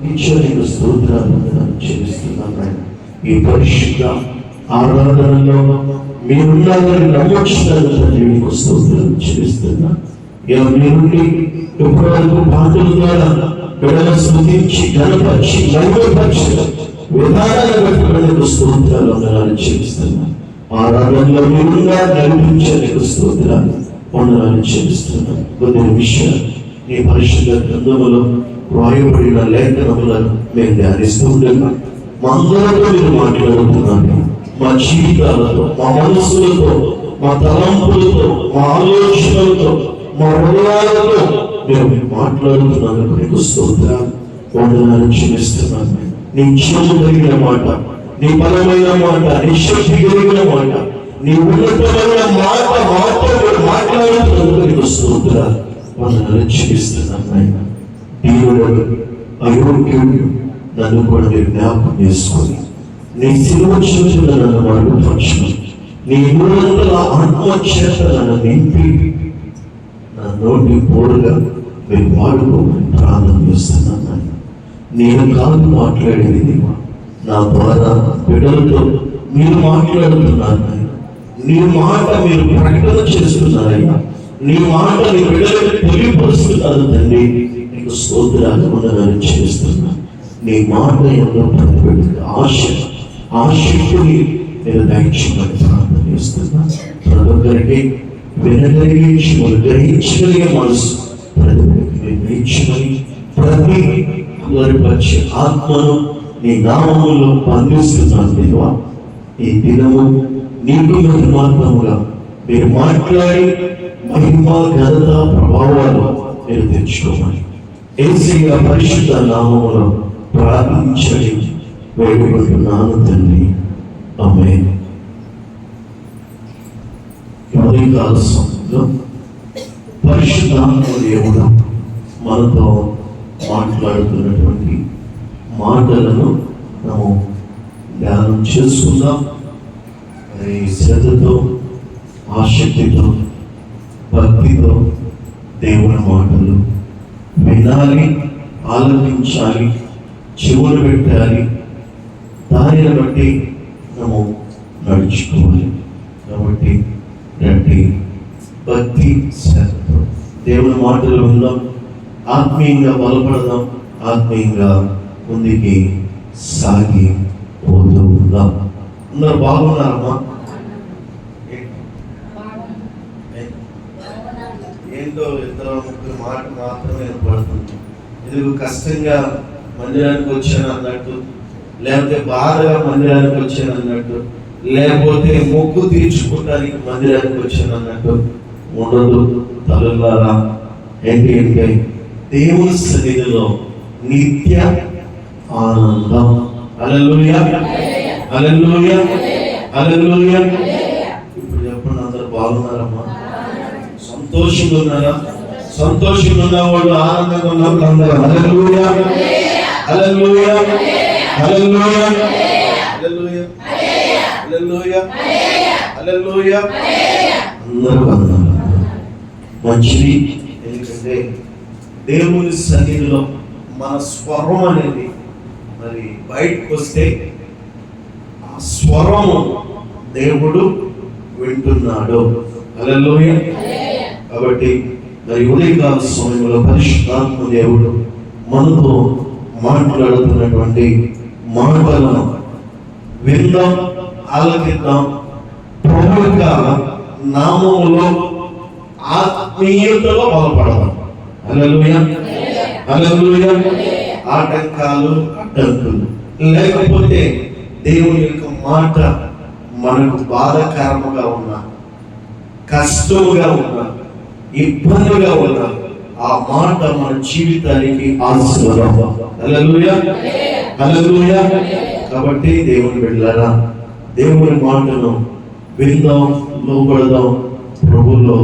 నీకు స్తోత్రాలు చెల్లిస్తున్నాను. ఈ పరిశుద్ధ ఆరాధనలో మీరున్నారని నమ్మొచ్చుతారని మీకు స్తోత్రాలు చెల్లిస్తున్నా. మీ నుండి ఎప్పటివరకు పాటల ద్వారా బిడ్డలు స్తుతించి గణపరిచి మహిమపరిచి విధానాన్ని బట్టి మీకు స్తోత్రాలు వందనాలు చెల్లిస్తున్నా. ఆరాధనలో మీరున్నా నడిపించే నీకు స్తోత్రాలు వందనాలు చెల్లిస్తున్నా. కొన్ని విషయాలు నీ పరిశుద్ధ గ్రంథములో వ్రాయబడిన లేఖనములను మేము ధ్యానిస్తూ ఉండగా మా అందరితో మీరు మాట్లాడుతున్నాను. మా జీవితాలతో, మా మనసులతో, మా తలంపులతో, మా ఆలోచనలతో, మా హృదయాలతో మీరు మాట్లాడుతున్నందుకు నీకు స్తోత్రాలు వందనాలు చెల్లిస్తున్నాను. నీ జీవము కలిగిన మాట, నీ బలమైన మాట, నీ శక్తి కలిగిన మాట, నీ ఉన్నతమైన మాట మాట్లాడుతున్నందుకు నీకు స్తోత్రాలు వందనాలు చెల్లిస్తున్నాను. ఆయన దేవుడు అయోగ్యుడు నన్ను కూడా మీరు జ్ఞాపకం చేసుకొని నీ సిలువ చూసిన నన్ను మరుగుపరచు, నీ నూరంతల ఆత్మచేత నన్ను నింపి నా నోటి పోరుగా మీరు వాడుకోమని ప్రార్థన చేస్తున్నాను. నేను కాదు మాట్లాడేది, నా ద్వారా బిడ్డలతో మీరు మాట్లాడుతున్నారు. నీ మాట మీరు ప్రకటన చేస్తున్నారయ్యా. నీ మాట నీ బిడ్డలకు తెలియపరుస్తున్నారు తండ్రి. నీకు స్తోత్రాలు వందనాలు చేస్తున్నా. నీ మాట ఎంతో ప్రతిపెట్టి ఆశక్తిని నేను దయచేయమని ప్రార్థన చేస్తున్నా. ప్రతి ఒక్కరికి వినగలిగించి గ్రహించగలిగే మనసు ప్రతి ఒక్కరికి గ్రహించమని ప్రతి పరిచే ఆత్మను నీ నామములో బంధిస్తున్నాను. దేవా, ఈ దినము నీకు మహిమాత్మముగా మీరు మాట్లాడి మహిమ ఘనత ప్రభావాలు మీరు తెచ్చుకోమని యేసయ్య పరిశుద్ధ నామములో ప్రార్థించండి వేడుకుంటున్నాను తండ్రి. ఆమేన్. ఉదయకాల సమయంలో పరిశుద్ధాత్మ దేవుడు మనతో మాట్లాడుతున్నటువంటి మాటలను మనము ధ్యానం చేసుకుందాం. శ్రద్ధతో, ఆసక్తితో, భక్తితో దేవుని మాటలు వినాలి, ఆలోచించాలి, చెవులు పెట్టాలి. దానిని బట్టి మనము నడుచుకోవాలి. కాబట్టి రండి, భక్తి శ్రద్ధతో దేవుని మాటలు విందాం, ఆత్మీయంగా బలపడదాం, ఆత్మీయంగా ముందుకి సాగి పోతూ ఉందాం. అందరూ బాగున్నారమ్మా? ఏంటో ఇద్దరు ముగ్గురు మాట మాత్రమే పడుతుంది. ఇది కష్టంగా మందిరానికి వచ్చాను అన్నట్టు, లేకపోతే బాధగా మందిరానికి వచ్చాను అన్నట్టు, లేకపోతే మొక్కు తీర్చుకోవడానికి మందిరానికి వచ్చాను అన్నట్టు ఉండదు. తల్లులారా, ఏంటి అంటే దేవుని సన్నిధిలో నిత్య ఆనందం. హల్లెలూయా, హల్లెలూయా, హల్లెలూయా. ఇప్పుడు చెప్పండి, అందరూ బాగున్నారమ్మా? సంతోషంగా ఉన్నారా? సంతోషంగా ఉన్నవాళ్ళు, ఆనందంగా ఉన్నప్పుడు అందరూ హల్లెలూయా, హల్లెలూయా, హల్లెలూయా, హల్లెలూయా, హల్లెలూయా, హల్లెలూయా. అందరూ అన్నారు. మంచిది. ఎందుకంటే దేవుని సన్నిధిలో మన స్వరం అనేది మరి బయటకు వస్తే ఆ స్వరము దేవుడు వింటున్నాడు. హల్లెలూయా. కాబట్టి మరి ఉదయకాల సమయంలో పరిశుద్ధాత్మ దేవుడు మనతో మాట్లాడుతున్నటువంటి మాటలను విందాం, ఆలకిద్దాం. ప్రభు యొక్క నామములో ఆత్మీయతలో బలపడదాం. హల్లెలూయా, హల్లెలూయా. ఆటంకాలు, అడ్డంకులు లేకపోతే దేవుని యొక్క మాట మనకు బాధాకరముగా ఉన్నా, కష్టముగా ఉన్నా, ఇబ్బందిగా ఉన్నా, ఆ మాట మన జీవితానికి ఆశీర్వాదం. హల్లెలూయా, హల్లెలూయా. కాబట్టి దేవుని బిడ్డలారా, దేవుని మాటను విందాం, లోబడదాం, ప్రభువులో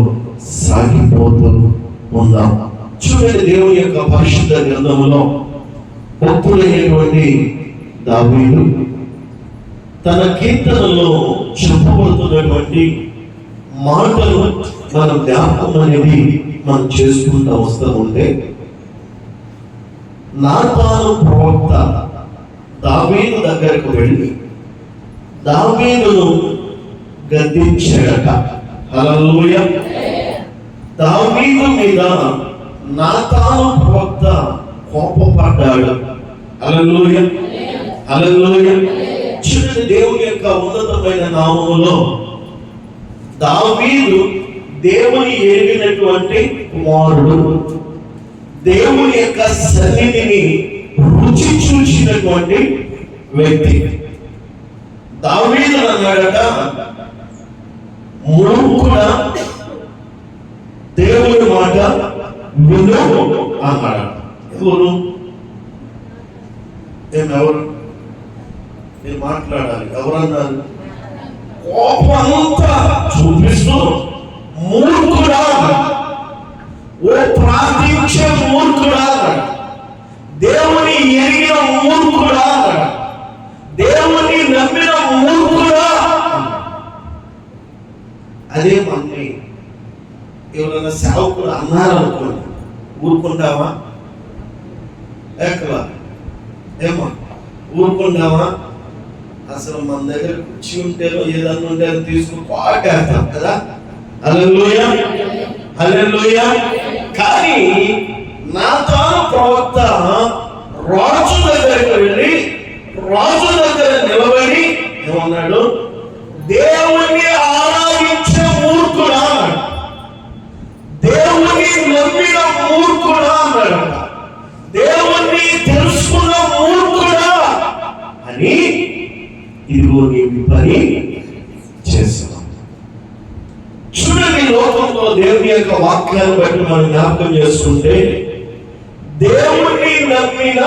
సాగిపోతూ ఉందాం. చూడండి, దేవుని యొక్క పరిశుద్ధ గ్రంథములో భక్తుడైనటువంటి దావీదు తన కీర్తనలో చెప్పబడుతున్నటువంటి మాటలు మనం జ్ఞాపకం అనేది మనం చేసుకుంటూ వస్తూ ఉంటే, నాతాను ప్రవక్త దావీదు దగ్గరకు వెళ్ళి దావీదును గద్దించాడట. హల్లెలూయా. దావీదు మీద నాతాను ప్రవక్త కోపపడ్డాడు. హల్లెలూయా, హల్లెలూయా. చూడండి, దేవుని యొక్క ఉన్నతమైన నామములో దావీదు దేవుని ఎరిగినటువంటి కుమారుడు, దేవుని యొక్క సన్నిధిని రుచి చూసినటువంటి వ్యక్తి. దావీదు అన్నాడట, మూర్ఖుడా దేవుని మాట విను అన్నాడు. ఎవరు నేను మాట్లాడాలి, ఎవరన్నారు? కోపమంతా చూపిస్తూ మూర్ఖుడా, ఓ ప్రార్థించే మూర్ఖుడా, దేవుని ఎరిగిన మూర్ఖుడా, దేవుని నమ్మిన మూర్ఖుడా. అదే మమ్మీ ఎవరైనా సేవకుడు అన్నారనుకోండి, ఊరుకుంటావా? ఎక్కలా ఏమో ఊరుకుంటావా? అసలు మన దగ్గర కుర్చీ ఉంటేనో ఏదన్నా ఉంటే అది తీసుకుని పాటేస్తాం కదా. హల్లెలూయా, హల్లెలూయా. కానీ నాతాను ప్రవక్త రాజు దగ్గరికి వెళ్ళి రాజు దగ్గర నిలబడి ఏమన్నాడు? దేవుణ్ణి ఆరాధించే మూర్ఖుడా, దేవుని నమ్మిన మూర్ఖుడా అన్నాడు. దేవుణ్ణి తెలుసుకున్న మూర్ఖుడా అని ఇదిగో నీ పని చేస్తున్నాం. చూడండి, లోకంలో దేవుని యొక్క వాక్యాన్ని బట్టి మనం జ్ఞాపకం చేసుకుంటే, దేవుణ్ణి నమ్మిన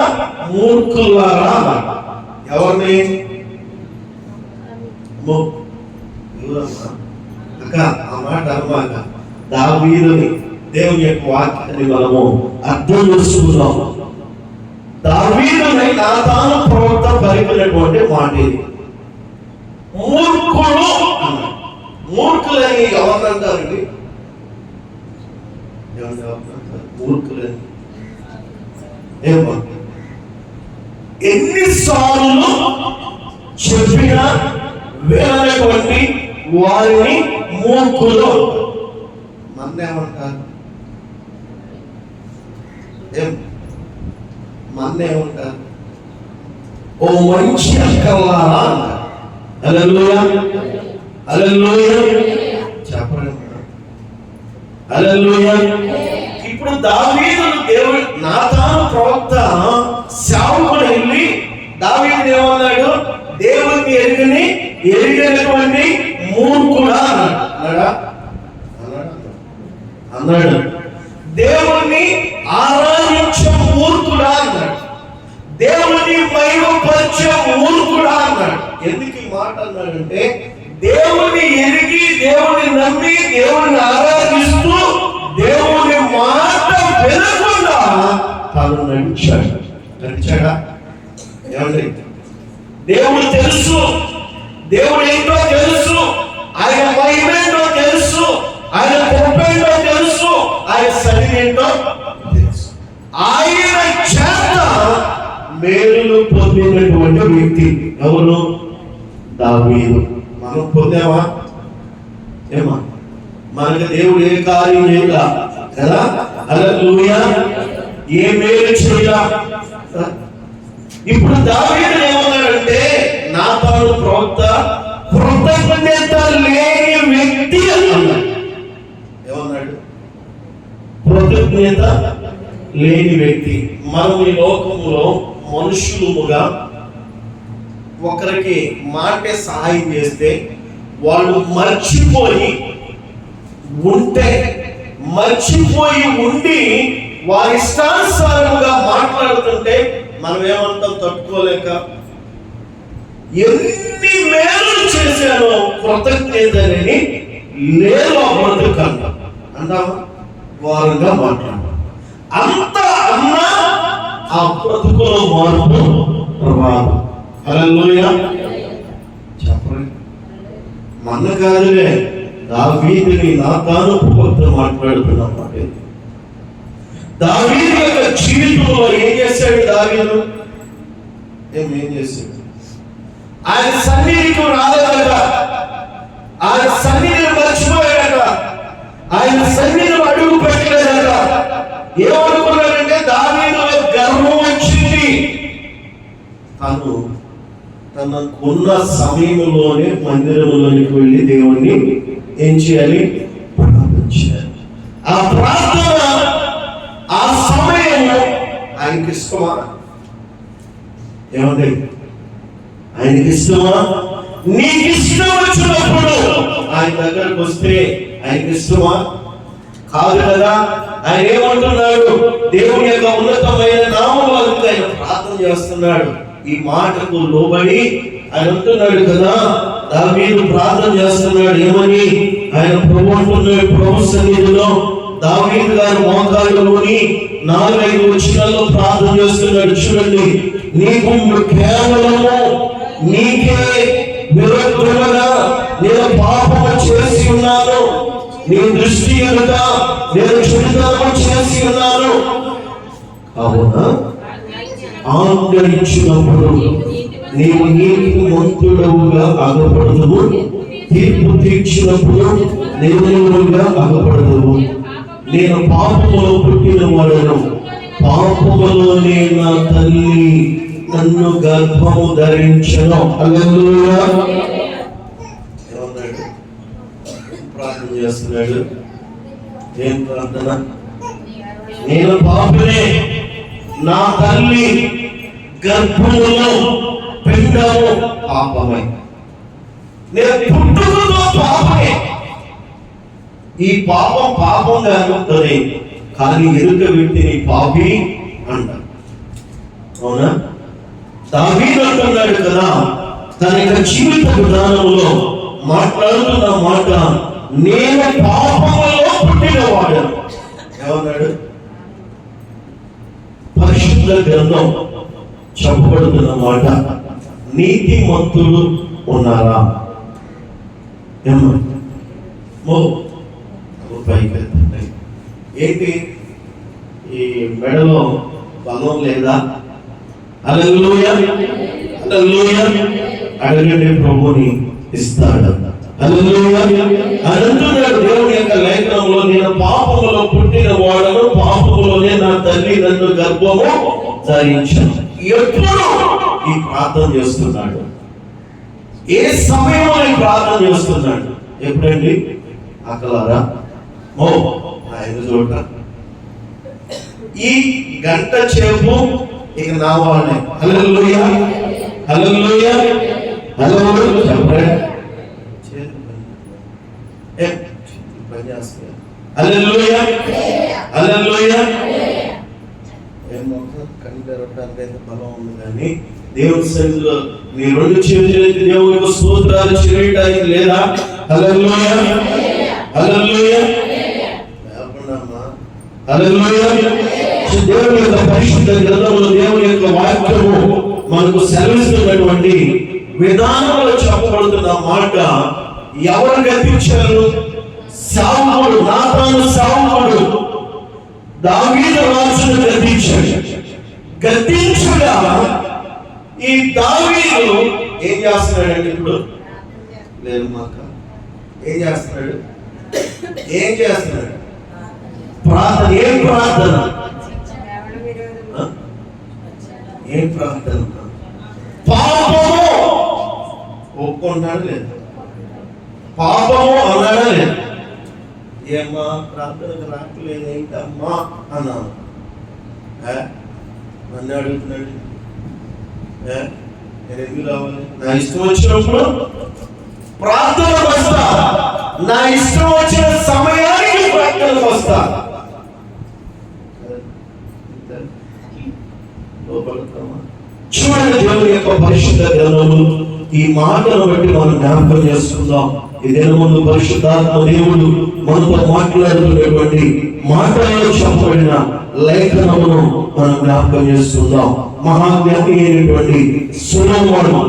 మూర్ఖులారా. ఎవరిని? అక్క ఆ మాట అన్నమాట. దావీదుని దేవుని యొక్క వాక్యాన్ని మనము అర్థం చేసుకున్నాం. దావీదుని నాతాను ప్రవక్త పలికినటువంటి మాట ఇది. మూర్ఖుడు. మూర్ఖులని ఎవరినంటారండి? మూర్ఖులని ఏమో ఎన్నిసార్లు చెప్పినా వేరటువంటి వారిని మూర్ఖులు. మన్నేమంటారు? మన్నేమంటారు? ఓ మంచి అక్కల్లారా అంటారు. హల్లెలూయా, హల్లెలూయా. చెప్పండి, హల్లెలూయా. ఇప్పుడు దావీదును దేవుడు నాతాను ప్రవక్త సేవకుడు వెళ్ళి దావీదు ఏమన్నాడు? దేవుని ఎరిగినటువంటి మూర్ఖుడా అన్నాడు. దేవుణ్ణి ఆరాధించే మూర్ఖుడా అన్నాడు. దేవుని మహిమపరిచే మూర్ఖుడా అన్నాడు. ఎందుకు ఈ మాట అన్నాడంటే, దేవుని ఎరిగి దేవుని నమ్మి దేవుని ఆరాధిస్తూ దేవుని మాట వినకుండా తాను నడిచాడా? ఏమండి? దేవుడు తెలుసు, దేవుడు ఏంటో తెలుసు, ఆయన మహిమేంటో తెలుసు, ఆయన గొప్పేంటో తెలుసు, ఆయన సన్నిధి ఏంటో తెలుసు. ఆయన చేత మేలులు పొందినటువంటి వ్యక్తి ఎవరు? దావీదు. మనం పొందామా? ఏమా మనకి దేవుడు ఏ కార్యం చేయలా కదా. హల్లెలూయా. ఏ మేలు చేయలా. ఇప్పుడు దావీదు ఏమన్నాడంటే, నాతాను ప్రవక్త కృతజ్ఞత లేని వ్యక్తి అన్నాడు. ఏమన్నాడు? కృతజ్ఞత లేని వ్యక్తి. మనం ఈ లోకములో మనుషులుగా ఒకరికి మాటే సహాయం చేస్తే వాళ్ళు మర్చిపోయి ఉండి వారి ఇష్టానుసారముగా మాట్లాడుతుంటే మనం ఏమంటాం? తట్టుకోలేక ఎన్ని మేలు చేశానో కృతజ్ఞతని లేదు అబ్రతుకంట అంటామా? వారంగా మాట్లాడతాం. అంత అన్నా ఆ బ్రతుకులో మార్పు ప్రభావం. హల్లెలూయా. చెప్పండి, మన కాదులే, దావీదుని నాతాను ప్రవక్త మాట్లాడుతున్నమాట. దావీదు యొక్క జీవితంలో ఏం చేశాడు? దావీదు ఏం చేశాడు? ఆయన సన్నిధికి రాలేదట, ఆయన సన్నిధిని మర్చిపోయాడట, ఆయన సన్నిధిని అడుగు పెట్టలేదట. ఏమనుకున్నాడంటే దావీదు గర్వం వచ్చింది. తనకున్న సమయంలోనే మందిరంలోనికి వెళ్ళి దేవుణ్ణి ఏం చేయాలి? ప్రార్థించాలి. ఆ ప్రార్థన, ఆ సమయం ఆయనకి ఇష్టమా? ఏమండి, ఆయనకి ఇష్టమా? నీకు ఇష్టం వచ్చినప్పుడు ఆయన దగ్గరకు వస్తే ఆయనకి ఇష్టమా? కాదు కదా. ఆయన ఏమంటున్నాడు? దేవుని యొక్క ఉన్నతమైన నామములో ఆయన ప్రార్థన చేస్తున్నాడు. ఈ మాటకు లోబడి ఆయన అంటున్నాడు కదా, దావీదు ప్రార్థన చేస్తున్నాడు. ఏమని? ఆయన ప్రభు అంటున్నాడు, ప్రభు సన్నిధిలో దావీదు గారు మోకాళ్ళలోని 4-5 వచనాల్లో ప్రార్థన చేస్తున్నాడు. చూడండి, నీకు కేవలము నీకే విరుద్ధముగా నేను పాపము చేసి ఉన్నాను, నీ దృష్టి ఎదుట నేను చెడుతనము చేసి ఉన్నాను. అవునా? ఆజ్ఞయించినప్పుడు నీవు నీతిమంతుడవుగా అగపడదువు, తీర్పు తీర్చినప్పుడు నిర్మలుగా అగపడదువు. నేను పాపములో పుట్టిన వాడను, పాపములోనే నా తల్లి నన్ను గర్భము ధరించను. హల్లెలూయా. ఏమన్నాడు? ప్రార్థన చేస్తున్నాడు. ఏం ప్రార్థన? నేను పాపనే, నా తల్లి గర్భములో పిండము పాపమే, నేను పుట్టుకతో పాపమే. ఈ పాపం పాపంగా ఉంటుంది, కానీ ఎరుక వ్యక్తిని పాపి అంటారు. అవునా? దావీదు అంటున్నాడు కదా, తన యొక్క జీవిత విధానంలో మాట్లాడుతున్న మాట, నేను పాపములో పుట్టినవాడు. ఏమన్నాడు? పరిశుద్ధ గ్రంథం చెప్పబడుతున్న మాట, నీతిమంతులు ఉన్నారా? ఏంటి? ఈ మెడలో బలం లేదా? హల్లెలూయా, హల్లెలూయా. అడగండి, ప్రభుని ఇస్తాడు. హల్లెలూయా. అంటున్నాడు దేవుని యొక్క లేఖనంలో, నేను పాపములో పుట్టిన వాడను, పాపములోనే నా తల్లి నన్ను గర్భము ధరించాను. ఎప్పుడు ఈ ప్రార్థన చేస్తున్నాడు? ఏ సమయంలో ఈ ప్రార్థన చేస్తున్నాడు? ఎప్పుడండి? అక్కలారా, ఆయన చూడ ఈ గంట సేపు ఇక నా వాళ్ళే. హల్లెలూయా, హల్లెలూయా, హల్లెలూయా. చెప్పండి, హల్లెలూయా, హల్లెలూయా. కంటే బలం ఉంది, కానీ దేవుని సన్నిధిలో నీ 2 చేతులు దేవునికి స్తోత్రాలు చేయడానికి లేదా? హల్లెలూయా, హల్లెలూయా, హల్లెలూయా. దేవుని యొక్క పరిశుద్ధ గ్రంథంలో దేవుని యొక్క వాక్యము మనకు సెలవిస్తున్నటువంటి విధానంలో చెప్పబడుతున్న మాట, ఎవరు గద్దించారు? సావుకుడు, నాతాను సావుకుడు దావీదు రాజును గద్దించాడు. గద్దించగా ఈ దావీదు ఏం చేస్తున్నాడంటే, ఇప్పుడు లేదు మాక ఏం చేస్తున్నాడు? ప్రార్థన. ఏం ప్రార్థన? ఏం ప్రార్థన? పాపము ఒప్పుకుంటున్నాడు లేదు? పాపము అన్నాడా లేదు? ఏమ్మా ప్రార్థనకు రాకలేదు ఏంటమ్మా అన్నాను. నన్ను అడుగుతున్నాడు, నేను ఎందుకు రావాలి? నా ఇష్టం వచ్చినప్పుడు ప్రార్థనకు వస్తా, నా ఇష్టం వచ్చిన సమయానికి ప్రార్థనకు వస్తా. చూడండి, దేవుని యొక్క పరిశుద్ధ గ్రంథము ఈ మాటను బట్టి మనం జ్ఞాపకం చేసుకుందాం. ఇదే ముందు పరిశుద్ధాత్మ దేవుడు మనతో మాట్లాడుతున్నటువంటి మాటల్లో చెప్పబడిన లేఖనమును మనం జ్ఞాపకం చేసుకుందాం. మహాజ్ఞాని అయినటువంటి సొలొమోను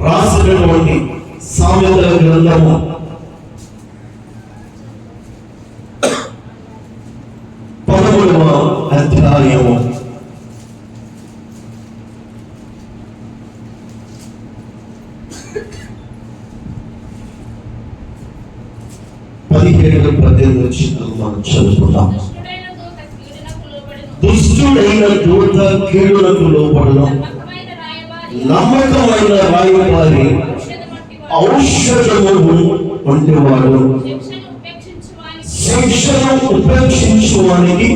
రాసినటువంటి సామెతల గ్రంథము 13వ అధ్యాయము 17-18 వచ్చిన మనం చదువుకుందాం. దుష్టుడైన దూత కీడులకు లోబడును, నమ్మకమైన రాయబారి ఔషధము వంటివాడు శిక్షను ఉపేక్షించువానికి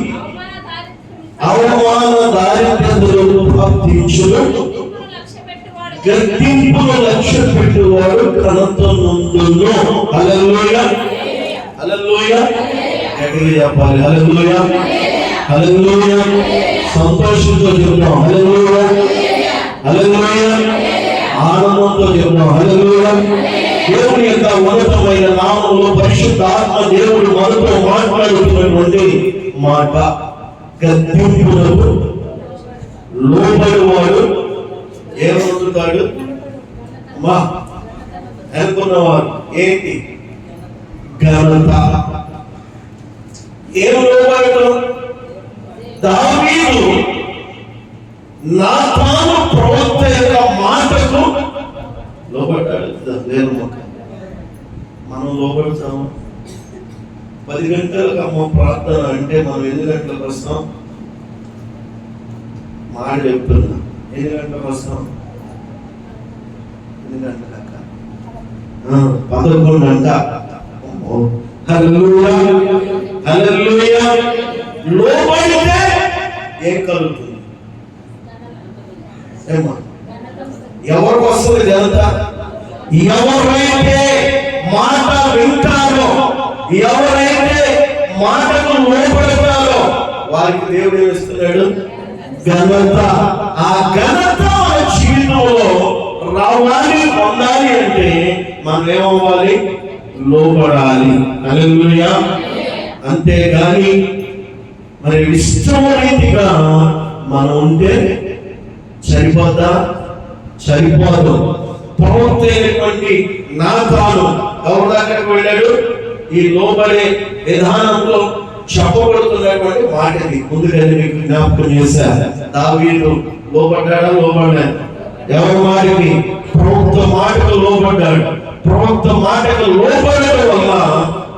అవమాన దారిద్ర్యతలు ప్రాప్తించును, గద్దింపును లక్ష్య పెట్టువాడు ఘనత నొందును. హల్లెలూయా, హల్లెలూయా, గట్టిగా చెప్పాలి. హల్లెలూయా, హల్లెలూయా. సంతోషంతో చెప్తాం హల్లెలూయా, హల్లెలూయా. ఆనందంతో చెప్తాం హల్లెలూయా. దేవుని యొక్క ఉన్నతమైన నామములో పరిశుద్ధ ఆత్మ దేవుడు మనతో మాట్లాడుతున్నటువంటి మాట, గద్దింపులకు లోబడివాడు ఏమవుతాడు అమ్మా అనుకున్నవాడు ఏంటి ఘనత. ఏం లోబడటం? దావీదు నాతాను ప్రవక్త యొక్క మాటకు లోబడ్డాడు. మనం లోబడతాము. 10 గంటలకు అమ్మ ప్రార్థన అంటే మనం ఎన్ని గంటలకు వస్తాం? మాట చెప్తున్నా, ఎన్ని గంటలకు వస్తాం? 11 గంట. హల్లెలూయా, హల్లెలూయా. లోబడితే ఏం కలుగుతుంది? ఎవరికి వస్తుంది ఘనత? ఎవరైతే మాట వింటారో, ఎవరైతే మాటకు లోబడతారో వారికి దేవుడు ఏమిస్తున్నాడు? ఘనత. ఆ ఘనత మన జీవితంలో రావాలి, పొందాలి అంటే మనం ఏమవ్వాలి? లోబడాలి. హల్లెలూయా. అంతేగాని మరి ఇష్టం రీతిగా మనం ఉంటే సరిపోతా? సరిపోదు. ప్రవక్త అయినటువంటి నాతాను ఎవరి దగ్గరకు వెళ్ళాడు? ఈ లోబడే విధానంలో చెప్పబడుతున్నటువంటి మాటది ముందుగా మీకు జ్ఞాపకం చేశా. దావీదు లోబడ్డాడా? లోబడ్డాడు. ఎవరి మాటకి? ప్రవక్త మాటకు లోబడ్డాడు. ప్రవక్త మాటకు లోబడడం వల్ల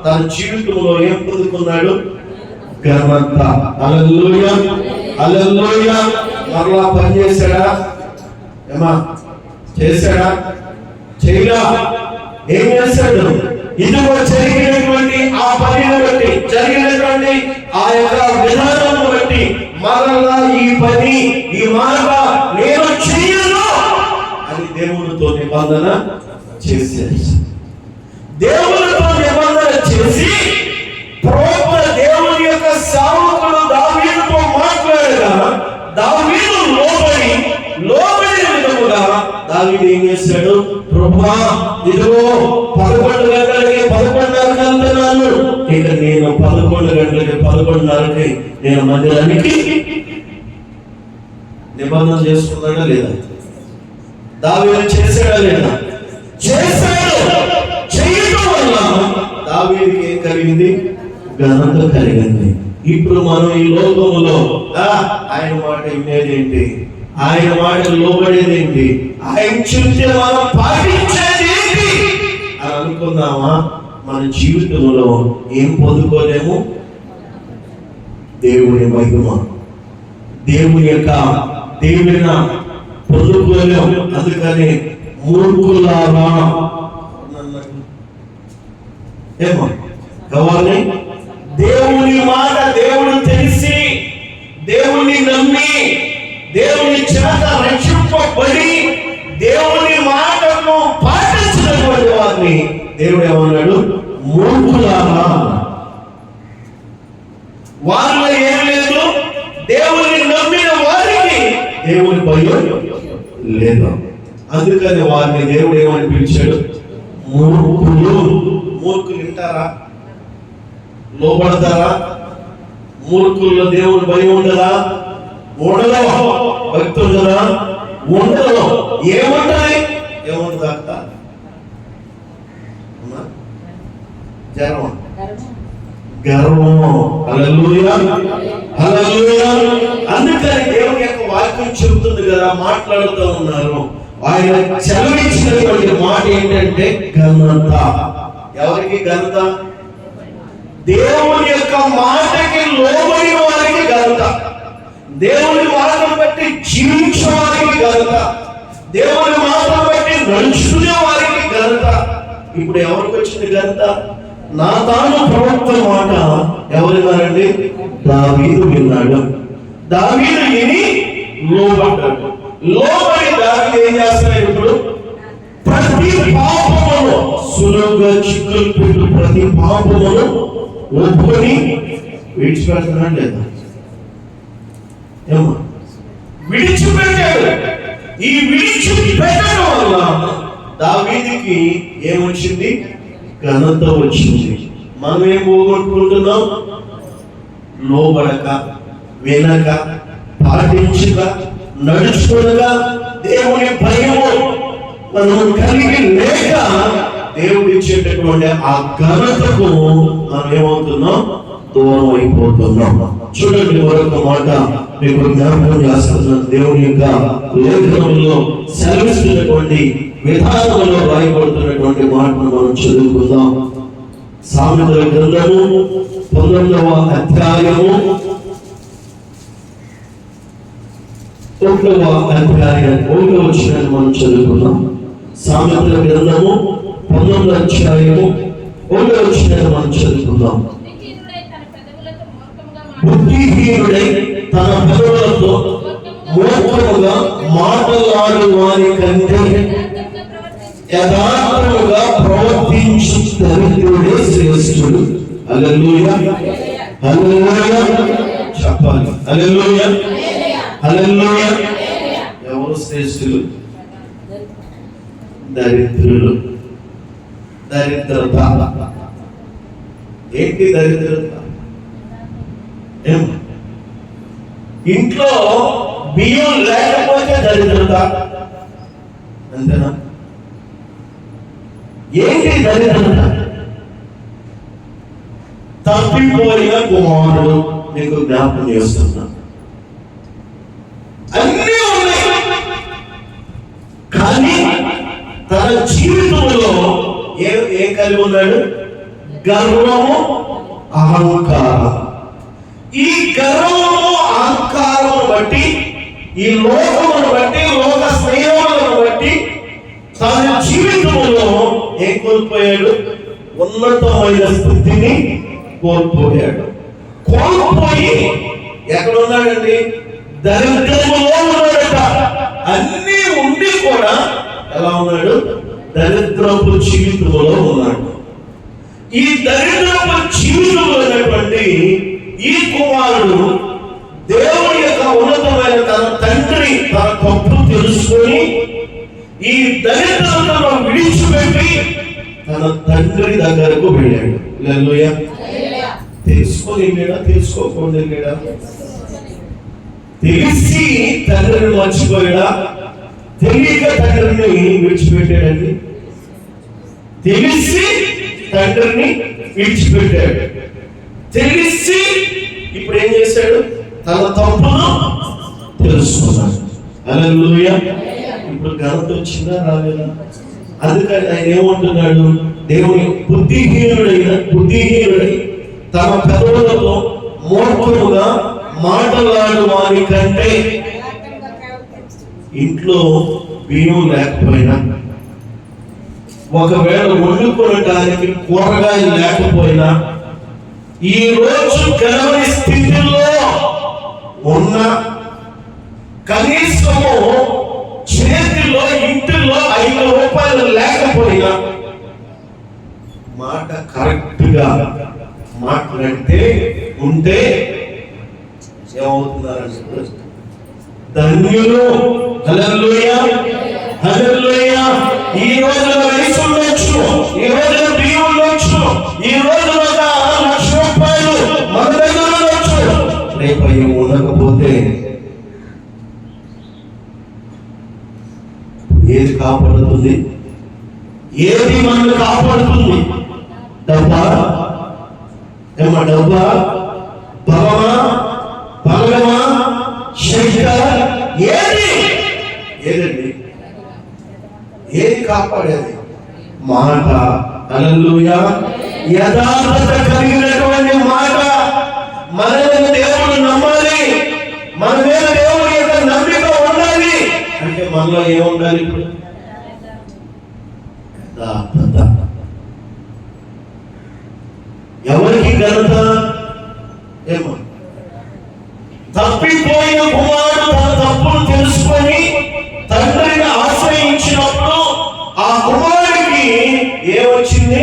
తన జీవితంలో ఏం పొందుకున్నాడు? ఘనత. హల్లెలూయా, హల్లెలూయా. మరలా పని చేశాడా? ఏమా చేశాడా? చేయలా. ఏం చేశాడు? ఇదిగో జరిగినటువంటి ఆ పనిని బట్టి, జరిగినటువంటి ఆ యొక్క విధానం బట్టి మరలా ఈ పని, ఈ మాట నేను చేయను అని దేవునితో నిబంధన చేశాడు. దేవునితో నిబంధన చేసి ప్రవక్త దేవుని యొక్క సేవకుడు దావీదుతో మాట్లాడగా దావీదు లోబడి విధముగా దావీదు ఏం చేశాడు? ప్రభువా, ఇదిగో 11 గంటలకి 11:30కి వెళ్తున్నాను. ఇక నేను 11 గంటలకి 11:30కి నేను మందిరానికి నిబంధన చేసుకున్నాడా లేదా? దావీదు చేశాడా లేదా? చేశాడు. చేయడం వల్ల దావీదుకి ఏం కలిగింది? ఘనత కలిగింది. ఇప్పుడు మనం ఈ లోకంలో ఆయన మాట వినేదేంటి? ఆయన మాట లోబడేది ఏంటి? ఆయన చెప్తే మనం పాటించేది ఏంటి అని అనుకున్నామా? మన జీవితంలో ఏం పొందుకోలేము. దేవుని మహిమ, దేవుని యొక్క దీవెన పొందుకోలేము. అందుకని మూర్ఖులారా ఏమో కావాలి. దేవుని మాట దేవుడు తెలిసి, దేవుని నమ్మి, దేవుని చేత రక్షింపబడి దేవుని మాటను పాటించినటువంటి వారిని దేవుడు ఏమన్నాడు? మూర్ఖులారా. వారిలో ఏం లేదు. దేవుని నమ్మిన వారికి దేవుని భయం లేదు. అందుకని వారిని దేవుడు ఏమని పిలిచాడు? మూర్ఖులు. మూర్ఖులు వింటారా? లోబడతారా? మూర్ఖుల్లో దేవుని భయం ఉండదా? ఉండదు. భక్తి ఉండదా? ఉండదు. ఏముంటది? ఏముంటది అక్క? గర్వం. హల్లెలూయా, హల్లెలూయా. అందుకని దేవుని యొక్క వాక్యం చెబుతుంది కదా, మాట్లాడుతూ ఉన్నారు. ఆయన చదివించినటువంటి మాట ఏంటంటే ఘనత. ఎవరికి ఘనత? దేవుని యొక్క మాటకి లోబడిన వారికి ఘనత, దేవుని మాటను బట్టి జీవించే వారికి ఘనత, దేవుని మాటను బట్టి నడుచుకునే వారికి ఘనత. ఇప్పుడు ఎవరికి వచ్చింది ఘనత? నాతాను ప్రవక్త మాట ఎవరున్నారండి? దావీదు విన్నాడు. దావీదు విని లోబడ్డాడు. లోబడి దావీదు ఏం చేస్తున్నాడు? ఇప్పుడు ప్రతి పాపమును సులువుగా చిక్కులు పెట్టు ప్రతి పాపమును ఒప్పుకొని విడిచిపెడుతున్నాడు లేదా? ఏమో విడిచిపెట్టాడు. ఈ విడిచిపెట్టడం వల్ల దావీదుకి ఏమొచ్చింది? ఘనత వచ్చింది. మనం ఏం పోగొట్టుకుంటున్నాం? లోబడక, వినక, పాటించక, నడుచుకునగా, దేవుని భయము మనం కలిగి లేక దేవుడు ఇచ్చేటటువంటి ఆ ఘనతకు మనం ఏమవుతున్నాం? దూరం అయిపోతున్నాం. చూడండి, మరొక మాట మీకు జ్ఞాపకం చేస్తున్నాను. దేవుని యొక్క లేఖనంలో సెలవిస్తున్నటువంటి విధానంలో రాయబడుతున్నటువంటి మాటను మనం చదువుకుందాం. సామెతల గ్రంథము 19వ అధ్యాయము 1వ వచనాన్ని మనం చదువుకుందాం. సామెతల గ్రంథము 19వ అధ్యాయము 1వ వచనాన్ని మనం చదువుకుందాం. బుద్ధిహీనుడై తన పెదవులతో మూర్ఖముగా మాటలాడు వారి కంటే యథార్థముగా ప్రవర్తించు దరిద్రుడే శ్రేష్ఠుడు. హల్లెలూయా, హల్లెలూయా చెప్పాలి. హల్లెలూయా, హల్లెలూయా. ఎవరు శ్రేష్ఠులు? దరిద్రులు. దరిద్రత. ఏంటి దరిద్రత? ఇంట్లో బియ్యం లేకపోతే దరిద్రత. అంతేనా? ఏంటి దరిద్రత? తప్పిపోయిన కుమారుడు. నీకు జ్ఞాపకం చేస్తున్నా, అన్నీ ఉన్నాయి, కానీ తన జీవితంలో ఏం కలిగి ఉన్నాడు? గర్వము, అహంకారం. ఈ గర్వము, అహంకారమును బట్టి, ఈ లోకమును బట్టి, లోక స్నేహములను బట్టి తన జీవితంలో ఏం కోల్పోయాడు? ఉన్నతమైన స్థితిని కోల్పోయాడు. కోల్పోయి ఎక్కడ ఉన్నాడండి? దరిద్రములో ఉన్నాడట. అన్నీ ఉండి కూడా ఎలా ఉన్నాడు? దరిద్రపు జీవితంలో ఉన్నాడు. ఈ దరిద్రపు జీవితంలో ఉన్నటువంటి ఈ కుమారుడు దేవుని యొక్క ఉన్నతమైన తన తండ్రి తన తప్పు తెలుసుకొని ఈ దరిద్రతను విడిచిపెట్టి తన తండ్రి దగ్గరకు వెళ్ళాడు. హల్లెలూయా. తెలుసుకొని వెళ్ళాడా? తెలుసుకోకుండా వెళ్ళాడా? తెలిసి తండ్రిని మర్చిపోయాడా? తెలియక తండ్రిని విడిచిపెట్టాడండి. తెలిసి తండ్రిని విడిచిపెట్టాడు. తెలిసి ఇప్పుడు ఏం చేశాడు? తన తప్పును తెలుసుకున్నాడు. హల్లెలూయా. ఇప్పుడు ఘనత వచ్చిందా? రాలేదా? అందుకని ఆయన ఏమంటున్నాడు? దేవుని బుద్ధిహీనుడై తమ పెదవులతో మూర్ఖముగా మాటలాడు వారి కంటే. ఇంట్లో బియ్యం లేకపోయినా, ఒకవేళ వండుకోవడానికి కూరగాయలు లేకపోయినా, ఈ రోజు గెలవని స్థితిలో ఉన్న, కనీసము చేతిలో ఇంటిలో 5 రూపాయలు లేకపోయినా మాట కరెక్ట్ గా మాట్లాడితే ఉంటే ఏమవుతున్నారంటే ధన్యులు. హల్లెలూయా, హల్లెలూయా. ఈ రోజున రైస్ ఉండొచ్చు, ఈ రోజున బియ్యం ఉండొచ్చు, ఈ రోజున 1,00,000 రూపాయలు మన దగ్గర ఉండొచ్చు. రేపు అవి ఉండకపోతే ఏది కాపాడుతుంది? ఏది మనల్ని కాపాడుతుంది? డబ్బా? ఏమా డబ్బా? బలమా? బలగమా? శక్తి? ఏది? ఏదండి? ఏది కాపాడేది? మాట. హల్లెలూయా. యథార్థత కలిగినటువంటి మాట. మనల్ని దేవుడు నమ్మాలి, మన మీద దేవుడి యొక్క నమ్మిక ఉండాలి అంటే మనలో ఏముండాలి? ఇప్పుడు యథార్థత. ఎవరికి ఘనత? ఏమో తప్పిపోయిన కుమారుడు తన తప్పును తెలుసుకొని తండ్రిని ఆశ్రయించినప్పుడు ఆ కుమారుడికి ఏమొచ్చింది?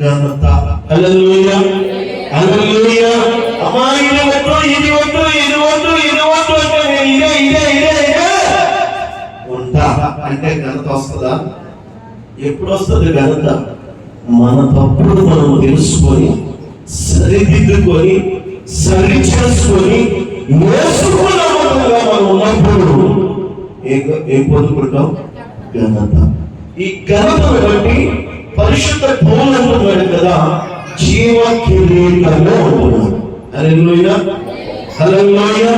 ఘనత. హల్లెలూయా, హల్లెలూయా. అమ్మా ఇది వద్దు, ఇది వద్దు, ఇది వద్దు, ఇది వద్దు అంటే నేను ఇదే ఇదే ఇదే ఇదే ఉంటా అంటే ఘనత వస్తుందా? ఎప్పుడు వస్తుంది ఘనత? మన తప్పుడు మనం తెలుసుకొని సరిదిద్దుకొని సరి చేసుకొని మనం ఉన్నప్పుడు ఏం పొందుకుంటాం? ఘనత. ఈ ఘనతను బట్టి పరిశుద్ధ పౌలు అంటున్నాడు కదా, జీవ కిరీటము అంటున్నాడు. హల్లెలూయా, హల్లెలూయా.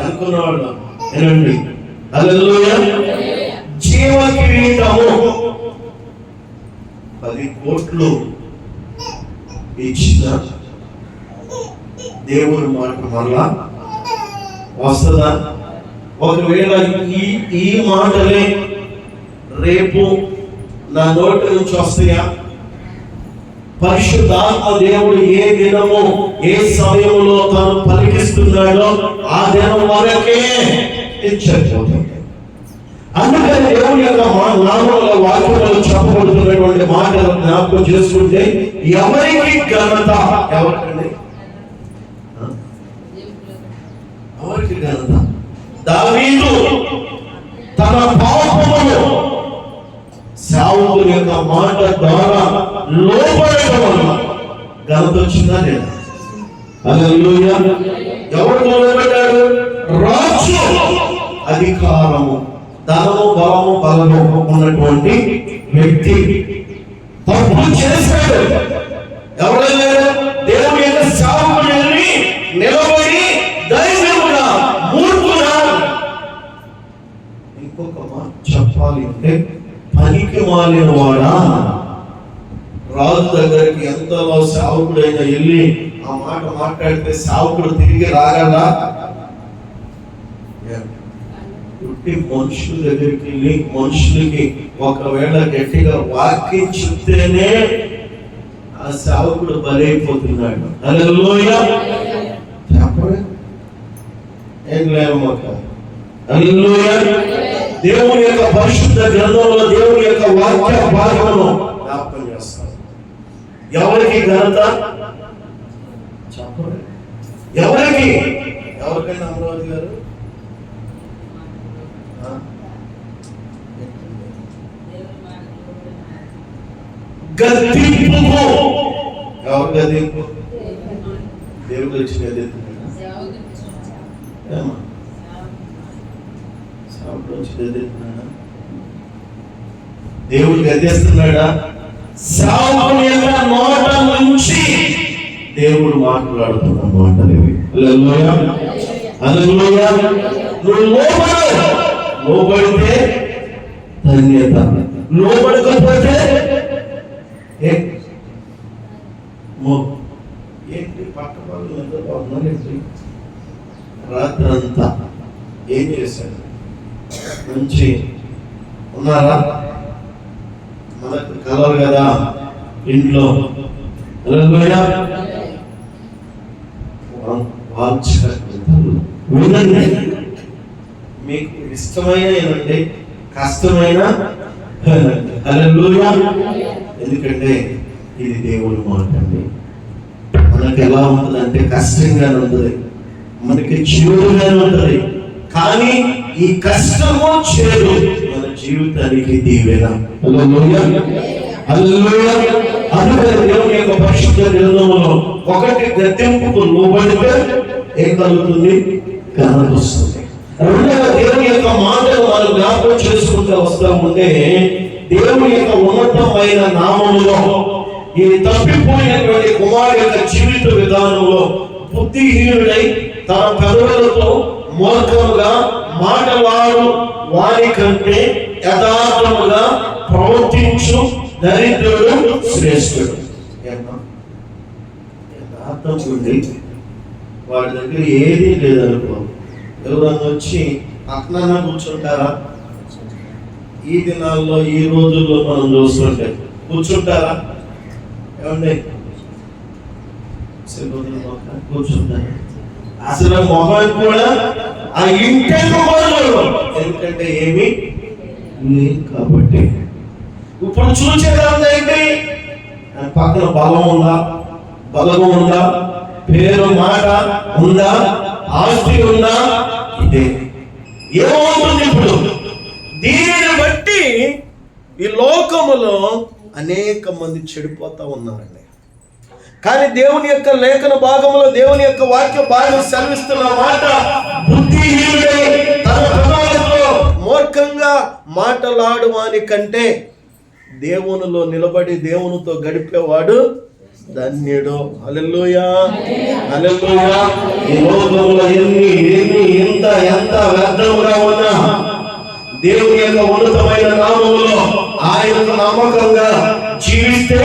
అనుకున్నవాడు ఏనండి? హల్లెలూయా. జీవ కిరీటము 10 కోట్లు ఇచ్చిన దేవుని మాట మరలా వస్తుందా? ఒకవేళ ఈ మాటలే రేపు నా నోటి నుంచి వస్తాయా? పరిశుద్ధాత్మ దేవుడు ఏ దినము ఏ సమయంలో తాను పలికిస్తున్నాడో ఆ దినం వరకే ఇచ్చకపోతుంది. అందుకని దేవుని యొక్క నామంలో వాక్యంలో చెప్పబడుతున్నటువంటి మాటలు జ్ఞాపకం చేసుకుంటే ఎవరికి ఘనత? ఎవరికండి? ఎవరికి ఘనత? దావీదు తన పాపమును సేవకుని యొక్క మాట ద్వారా లోపడటం వల్ల ఘనత వచ్చిందా లేదా? హల్లెలూయా. ఎవరితో లోబడ్డాడు? రాజు, అధికారము, ధనము, బలము, బలము ఉన్నటువంటి వ్యక్తి తప్పు చేశాడు. ఎవరైనా దేవుని యొక్క సేవకుడిని నిలబడి ధైర్యముగా మూర్ఖుడా. ఇంకొక మాట చెప్పాలి అంటే పనికి మాలిన వాడా. రాజు దగ్గరికి ఎంతలో సేవకుడైనా వెళ్ళి ఆ మాట మాట్లాడితే సేవకుడు తిరిగి రాగలరా? మనుషుల దగ్గరికి వెళ్ళి మనుషులకి ఒకవేళ గట్టిగా వాక్యం చెప్తేనే ఆ సేవకుడు బలైపోతున్నాడు. హల్లెలూయా. చెప్పండి, ఏం లేవమ్మక. హల్లెలూయా. దేవుని యొక్క పరిశుద్ధ గ్రంథంలో దేవుని యొక్క వాక్య భాగమును జ్ఞాపకం చేస్తారు. ఎవరికి ఘనత? చెప్పండి, ఎవరికి? ఎవరికైనా అమరావతి గారు గద్దింపుకు. ఎవరు గద్దింపు? దేవుడు వచ్చి గద్దెత్తున్నాడు. దేవుడు గద్దెస్తున్నాడా? సేవకుని యొక్క నోట నుంచి దేవుడు మాట్లాడుతున్న మాటలు ఇవి. హల్లెలూయా, హల్లెలూయా. నువ్వు లోబడితే ధన్యత, లోబడకపోతే ఏంటి? పక్క వాళ్ళు ఎంతో బాగున్నారేంటి? రాత్రంతా ఏం చేశారు? మంచి ఉన్నారా? మనకు కలరు కదా ఇంట్లో. వినండి, మీకు ఇష్టమైన ఏమంటే కష్టమైన హల్లెలూయా. ఎందుకంటే ఇది దేవుని మాట అండి. మనకు ఎలా ఉంటుంది అంటే కష్టంగానే ఉంటుంది, మనకి చేదుగానే ఉంటుంది. కానీ ఈ కష్టము చేదు మన జీవితానికి దీవెన. హల్లెలూయా, హల్లెలూయా. అందుకని దేవుని యొక్క పరిశుద్ధ గ్రంథంలో ఒకటి గద్దెంపుకు లోబడితే ఏం కలుగుతుంది? ఘనత వస్తుంది. రెండవ దేవుని యొక్క మాటలు మనం జ్ఞాపకం చేసుకుంటూ వస్తా ఉంటే దేవుని యొక్క ఉన్నతమైన నామములో ఈ తప్పిపోయినటువంటి కుమారుడు యొక్క జీవిత విధానంలో బుద్ధిహీనుడై తన పెదవులతో మూర్ఖముగా మాటలాడు వారి కంటే యథార్థముగా ప్రవర్తించు దరిద్రుడు శ్రేష్ఠుడు. యథార్థం ఉండి వాడి దగ్గర ఏదీ లేదనుకో, ఎవరన్నా వచ్చి పక్కన కూర్చుంటారా? ఈ దినాల్లో ఈ రోజుల్లో మనం చూస్తుంటే కూర్చుంటారా? ఏమండి కూర్చుంటారు? అసలు మొహం కూడా ఆ ఇంటే ఎందుకంటే ఏమి లేదు కాబట్టి. ఇప్పుడు చూసేదంటే పక్కన బలం ఉందా, బలగం ఉందా, పేరు మాట ఉందా, ఆస్తి ఉందా, ఇదే ఏమవుతుంది ఇప్పుడు. దీనిని బట్టి ఈ లోకములో అనేక మంది చెడిపోతా ఉన్నారండి. కానీ దేవుని యొక్క లేఖన భాగంలో దేవుని యొక్క వాక్య భాగం సెలవిస్తున్న మాట, బుద్ధిహీనుడై తన పెదాలతో మూర్ఖంగా మాటలాడువాని కంటే దేవునిలో నిలబడి దేవునితో గడిపేవాడు ధన్యుడు. హల్లెలూయా, హల్లెలూయా. ఈ లోకంలో ఎంత వ్యర్థముగా ఉన్నా దేవుని యొక్క ఉన్నతమైన నామములో ఆయనకు నమ్మకంగా జీవిస్తే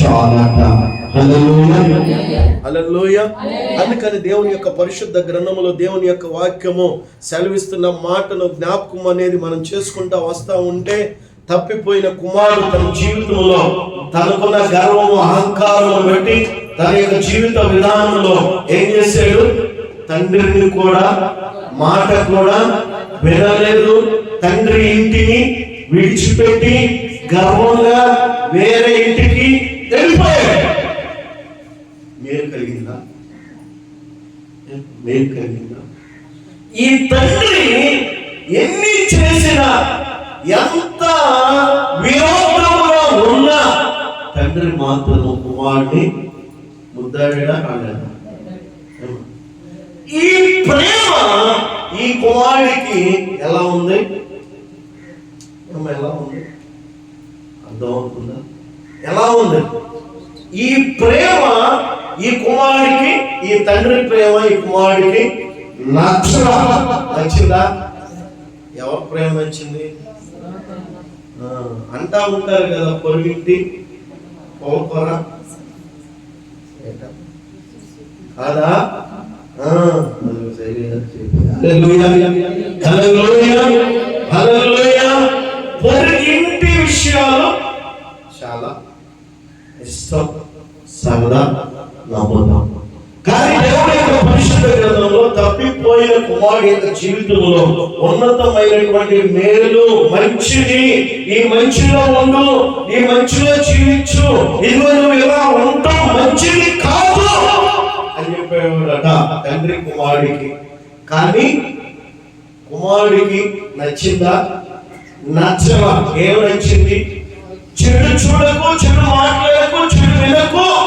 చాలట. హల్లెలూయా, హల్లెలూయా. అందుకని దేవుని యొక్క పరిశుద్ధ గ్రంథములో దేవుని యొక్క వాక్యము సెలవిస్తున్న మాటను జ్ఞాపకం అనేది మనం చేసుకుంటా వస్తా ఉంటే, తప్పిపోయిన కుమారుడు తన జీవితంలో తనకున్న గర్వము అహంకారము బట్టి తన యొక్క జీవిత విధానంలో ఏం చేశాడు? తండ్రిని కూడా మాట కూడా వినలేదు. తండ్రి ఇంటిని విడిచిపెట్టి గర్వంగా వేరే ఇంటికి వెళ్ళిపోయాడు. మేలు కలిగిందా? మేలు కలిగిందా? ఈ తండ్రి ఎన్ని చేసినా, ఎంత విరోధంగా ఉన్నా తండ్రి మాత్రం కుమారుడిని ముద్దాడా కాలేదా? ఈ ప్రేమ ఈ కుమారుడికి ఎలా ఉంది? ఎలా ఉంది? అర్థం అవుతుందా? ఎలా ఉంది ఈ ప్రేమ? ఈ కుమారుడికి, ఈ తండ్రి ప్రేమ ఈ కుమారుడికి నచ్చిందా? ఎవరి ప్రేమ నచ్చింది? అంటా ఉంటారు కదా, పొరుగింటి పోరా కాదా? పొరుగింటి విషయాలు చాలా ఇష్టం, సరదా, నమ్ముతాం. కానీ దేవుని యొక్క పరిశుద్ధ గ్రంథంలో తప్పిపోయిన కుమారుడి యొక్క జీవితంలో ఉన్నతమైనటువంటి మేలు, మంచిది, ఈ మంచిలో ఉండు, ఈ మంచిలో జీవించు, ఇదిగో నువ్వు ఇలా ఉంటావు, మంచిది కాదు అని చెప్పేవాడట తండ్రి కుమారుడికి. కానీ కుమారుడికి నచ్చిందా? నచ్చలా. ఏం నచ్చింది? చెడు చూడకు, చెడు మాట్లాడు,